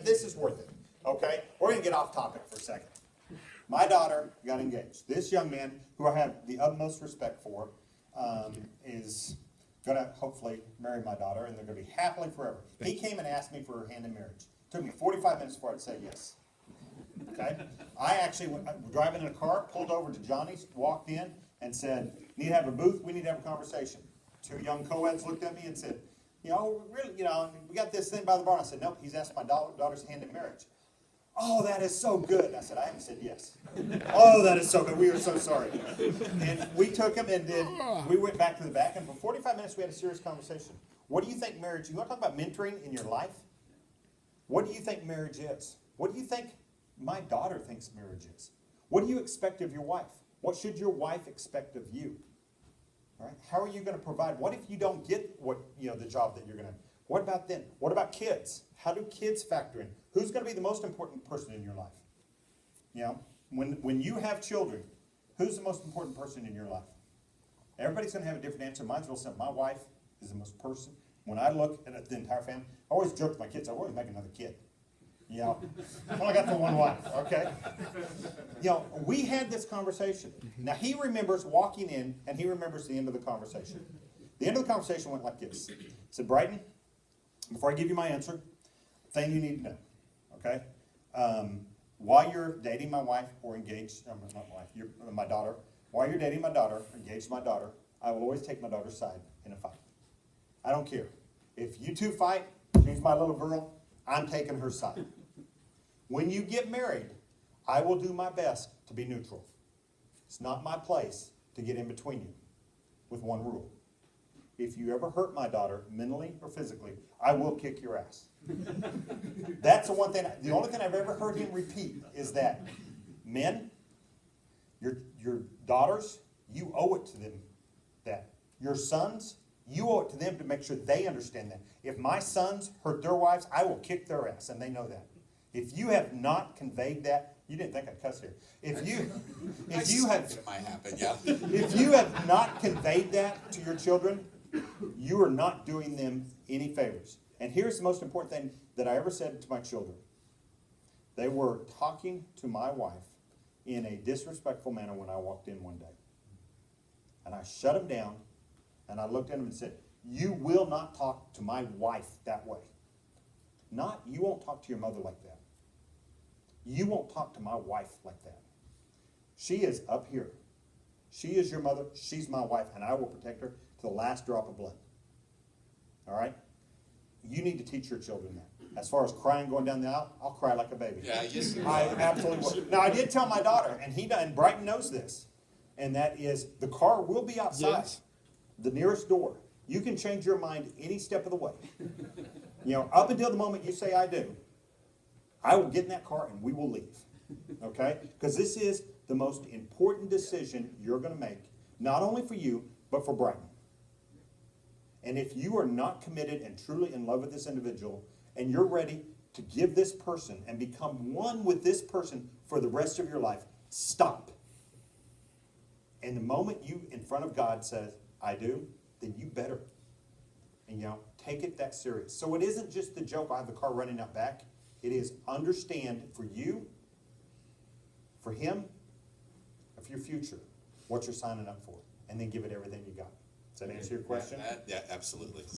this is worth it. Okay? We're going to get off topic for a second. My daughter got engaged. This young man, who I have the utmost respect for, is going to hopefully marry my daughter, and they're going to be happily forever. He came and asked me for her hand in marriage. It took me 45 minutes before I'd say yes. Okay? I actually went driving in a car, pulled over to Johnny's, walked in, and said, "Need to have a booth? We need to have a conversation." Two young co-eds looked at me and said, really, we got this thing by the barn. I said, "Nope, he's asked my daughter's hand in marriage." "Oh, that is so good." I said, "I haven't said yes." "Oh, that is so good. We are so sorry." And we took him and we went back to the back, and for 45 minutes we had a serious conversation. What do you think marriage, you want to talk about mentoring in your life? What do you think marriage is? What do you think my daughter thinks marriage is? What do you expect of your wife? What should your wife expect of you? All right? How are you going to provide? What if you don't get the job that you're going to? What about then? What about kids? How do kids factor in? Who's going to be the most important person in your life? When you have children, who's the most important person in your life? Everybody's going to have a different answer. Mine's real simple. My wife is the most person. When I look at the entire family, I always joke with my kids, I always make another kid. Well, I got the one wife, okay? We had this conversation. Now, he remembers walking in, and he remembers the end of the conversation. The end of the conversation went like this. He said, "Brighton, before I give you my answer, thing you need to know, okay? While you're dating my wife or engaged, not wife, my daughter, while you're dating my daughter, engaged my daughter, I will always take my daughter's side in a fight. I don't care. If you two fight, she's my little girl, I'm taking her side. When you get married, I will do my best to be neutral. It's not my place to get in between you, with one rule. If you ever hurt my daughter, mentally or physically, I will kick your ass." That's the one thing, the only thing I've ever heard him repeat is that, men, your daughters, you owe it to them that. Your sons, you owe it to them to make sure they understand that. If my sons hurt their wives, I will kick their ass, and they know that. If you have not conveyed that, you didn't think I'd cuss here. If you have, it might happen, yeah. If you have not conveyed that to your children, you are not doing them any favors. And here's the most important thing that I ever said to my children. They were talking to my wife in a disrespectful manner when I walked in one day. And I shut them down, and I looked at them and said, "You will not talk to my wife that way. You won't talk to your mother like that. You won't talk to my wife like that. She is up here. She is your mother. She's my wife, and I will protect her to the last drop of blood." All right? You need to teach your children that. As far as crying going down the aisle, I'll cry like a baby. Yeah, yes. I absolutely will. Now, I did tell my daughter, and Brighton knows this, and that is the car will be outside, Yes. the nearest door. You can change your mind any step of the way. Up until the moment you say "I do," I will get in that car and we will leave. Okay? Because this is the most important decision you're going to make, not only for you, but for Brighton. And if you are not committed and truly in love with this individual, and you're ready to give this person and become one with this person for the rest of your life, stop. And the moment you, in front of God, says, "I do," then you better. And take it that serious. So it isn't just the joke, I have the car running out back. It is understand for you, for him, for your future, what you're signing up for. And then give it everything you got. Does that answer your question? Yeah, absolutely.